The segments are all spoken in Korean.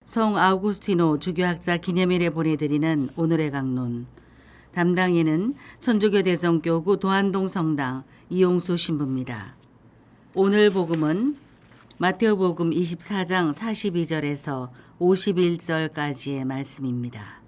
성 아우구스티노 주교학자 기념일에 보내드리는 오늘의 강론. 담당인은 천주교 대성교구 도안동 성당 이용수 신부입니다. 오늘 복음은 마테오 복음 24장 42절에서 51절까지의 말씀입니다.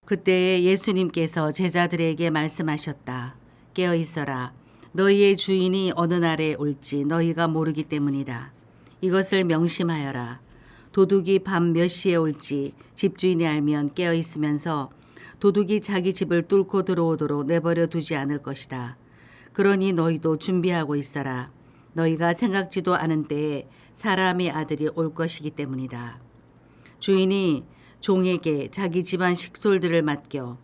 그때에 예수님께서 제자들에게 말씀하셨다. 깨어 있어라. 너희의 주인이 어느 날에 올지 너희가 모르기 때문이다. 이것을 명심하여라. 도둑이 밤 몇 시에 올지 집주인이 알면 깨어 있으면서 도둑이 자기 집을 뚫고 들어오도록 내버려 두지 않을 것이다. 그러니 너희도 준비하고 있어라. 너희가 생각지도 않은 때에 사람의 아들이 올 것이기 때문이다. 주인이 종에게 자기 집안 식솔들을 맡겨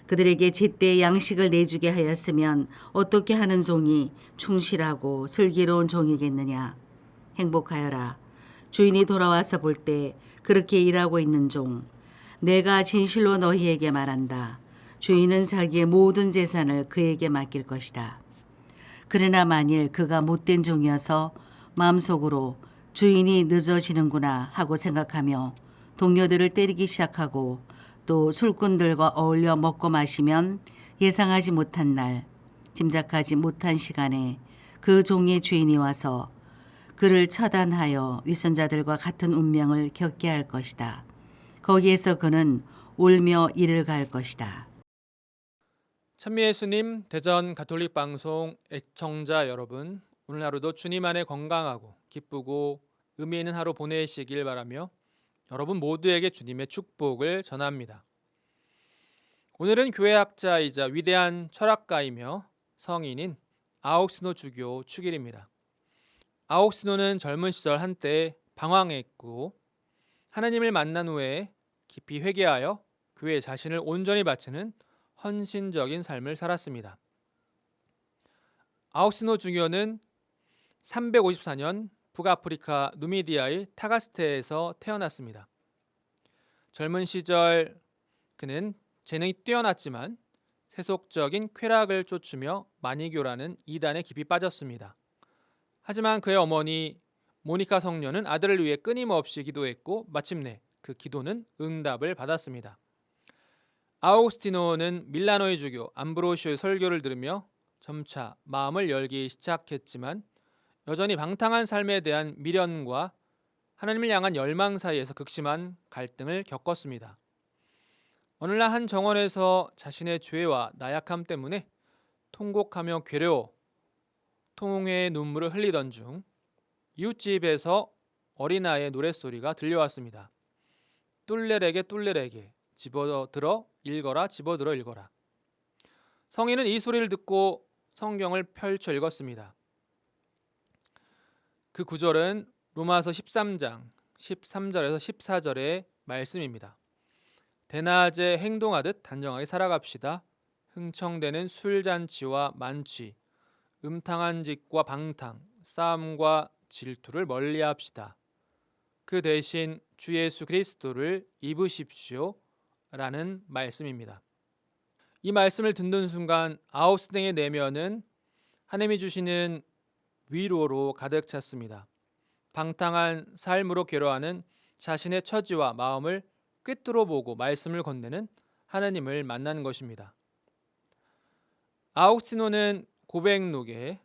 그들에게 제때 양식을 내주게 하였으면 어떻게 하는 종이 충실하고 슬기로운 종이겠느냐. 행복하여라. 주인이 돌아와서 볼 때 그렇게 일하고 있는 종. 내가 진실로 너희에게 말한다. 주인은 자기의 모든 재산을 그에게 맡길 것이다. 그러나 만일 그가 못된 종이어서 마음속으로 주인이 늦어지는구나 하고 생각하며 동료들을 때리기 시작하고 또 술꾼들과 어울려 먹고 마시면 예상하지 못한 날, 짐작하지 못한 시간에 그 종의 주인이 와서 그를 처단하여 위선자들과 같은 운명을 겪게 할 것이다. 거기에서 그는 울며 이를 갈 것이다. 천미예수님 대전 가톨릭 방송 애청자 여러분, 오늘 하루도 주님 안에 건강하고 기쁘고 의미 있는 하루 보내시길 바라며 여러분 모두에게 주님의 축복을 전합니다. 오늘은 교회학자이자 위대한 철학가이며 성인인 아우구스티노 주교 축일입니다. 아우구스티노는 젊은 시절 한때 방황했고 하나님을 만난 후에 깊이 회개하여 교회에 자신을 온전히 바치는 헌신적인 삶을 살았습니다. 아우구스티노 주교는 354년 북아프리카 누미디아의 타가스테에서 태어났습니다. 젊은 시절 그는 재능이 뛰어났지만 세속적인 쾌락을 쫓으며 마니교라는 이단에 깊이 빠졌습니다. 하지만 그의 어머니 모니카 성녀는 아들을 위해 끊임없이 기도했고 마침내 그 기도는 응답을 받았습니다. 아우구스티노는 밀라노의 주교 암브로시오의 설교를 들으며 점차 마음을 열기 시작했지만 여전히 방탕한 삶에 대한 미련과 하나님을 향한 열망 사이에서 극심한 갈등을 겪었습니다. 어느 날 한 정원에서 자신의 죄와 나약함 때문에 통곡하며 괴로워 통회의 눈물을 흘리던 중 이웃집에서 어린아이의 노랫소리가 들려왔습니다. 뚫레레게 뚫레레게 집어들어 읽어라 집어들어 읽어라. 성인은 이 소리를 듣고 성경을 펼쳐 읽었습니다. 그 구절은 로마서 13장 13절에서 14절의 말씀입니다. 대낮에 행동하듯 단정하게 살아갑시다. 흥청대는 술잔치와 만취, 음탕한 짓과 방탕, 싸움과 질투를 멀리합시다. 그 대신 주 예수 그리스도를 입으십시오 라는 말씀입니다. 이 말씀을 듣는 순간 아우구스티노의 내면은 하나님이 주시는 위로로 가득 찼습니다. 방탕한 삶으로 괴로워하는 자신의 처지와 마음을 꿰뚫어 보고 말씀을 건네는 하나님을 만나는 것입니다. 아우구스티노는 고백록에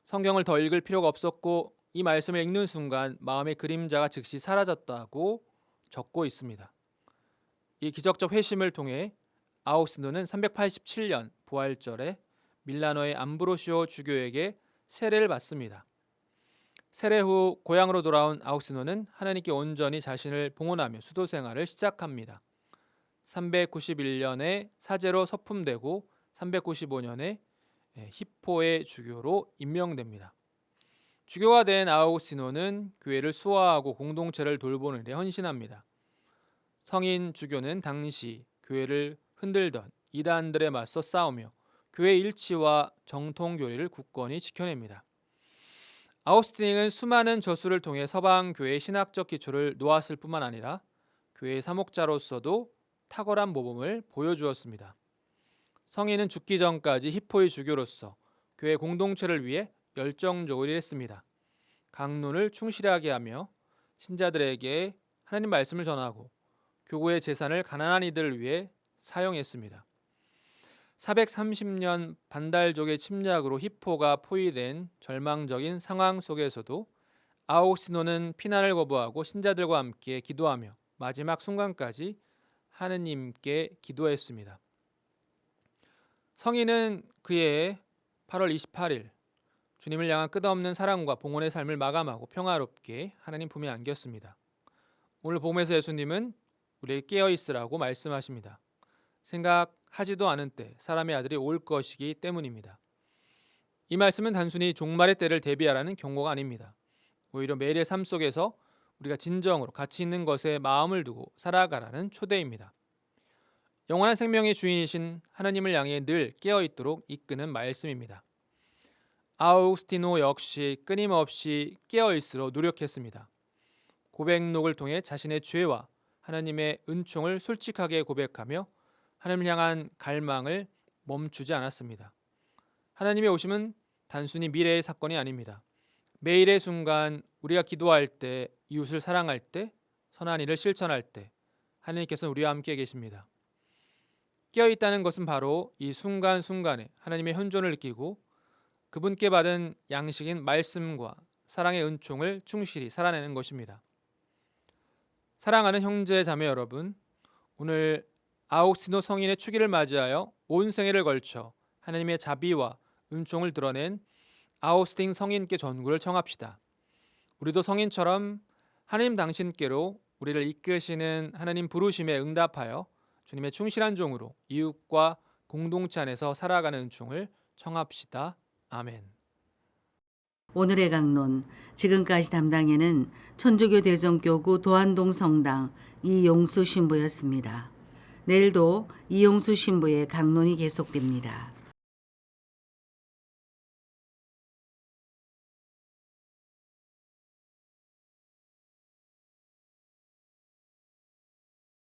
성경을 더 읽을 필요가 없었고 이 말씀을 읽는 순간 마음의 그림자가 즉시 사라졌다고 적고 있습니다. 이 기적적 회심을 통해 아우구스티노는 387년 부활절에 밀라노의 암브로시오 주교에게 세례를 받습니다. 세례 후 고향으로 돌아온 아우구스티노는 하나님께 온전히 자신을 봉헌하며 수도 생활을 시작합니다. 391년에 사제로 서품되고 395년에 히포의 주교로 임명됩니다. 주교가 된 아우구스티노는 교회를 수호하고 공동체를 돌보는 데 헌신합니다. 성인 주교는 당시 교회를 흔들던 이단들에 맞서 싸우며 교회 일치와 정통 교리를 굳건히 지켜냅니다. 아우구스티노는 수많은 저수를 통해 서방 교회의 신학적 기초를 놓았을 뿐만 아니라 교회의 사목자로서도 탁월한 모범을 보여주었습니다. 성인은 죽기 전까지 히포의 주교로서 교회 공동체를 위해 열정적으로 일했습니다. 강론을 충실하게 하며 신자들에게 하나님 말씀을 전하고 교구의 재산을 가난한 이들을 위해 사용했습니다. 430년 반달족의 침략으로 히포가 포위된 절망적인 상황 속에서도 아우구스티노는 피난을 거부하고 신자들과 함께 기도하며 마지막 순간까지 하느님께 기도했습니다. 성인은 그의 8월 28일 주님을 향한 끝없는 사랑과 봉헌의 삶을 마감하고 평화롭게 하나님 품에 안겼습니다. 오늘 복음에서 예수님은 우리에게 깨어있으라고 말씀하십니다. 생각하지도 않은 때 사람의 아들이 올 것이기 때문입니다. 이 말씀은 단순히 종말의 때를 대비하라는 경고가 아닙니다. 오히려 매일의 삶 속에서 우리가 진정으로 가치 있는 것에 마음을 두고 살아가라는 초대입니다. 영원한 생명의 주인이신 하나님을 향해 늘 깨어있도록 이끄는 말씀입니다. 아우구스티노 역시 끊임없이 깨어있으러 노력했습니다. 고백록을 통해 자신의 죄와 하나님의 은총을 솔직하게 고백하며 하나님을 향한 갈망을 멈추지 않았습니다. 하나님의 오심은 단순히 미래의 사건이 아닙니다. 매일의 순간 우리가 기도할 때, 이웃을 사랑할 때, 선한 일을 실천할 때 하나님께서는 우리와 함께 계십니다. 깨어있다는 것은 바로 이 순간순간에 하나님의 현존을 느끼고 그분께 받은 양식인 말씀과 사랑의 은총을 충실히 살아내는 것입니다. 사랑하는 형제 자매 여러분, 오늘 아우구스티노 성인의 축일을 맞이하여 온 생애를 걸쳐 하나님의 자비와 은총을 드러낸 아우구스틴 성인께 전구를 청합시다. 우리도 성인처럼 하나님 당신께로 우리를 이끄시는 하나님 부르심에 응답하여 주님의 충실한 종으로 이웃과 공동체 안에서 살아가는 은총을 청합시다. 아멘. 오늘의 강론, 지금까지 담당에는 천주교 대전교구 도안동 성당 이용수 신부였습니다. 내일도 이용수 신부의 강론이 계속됩니다.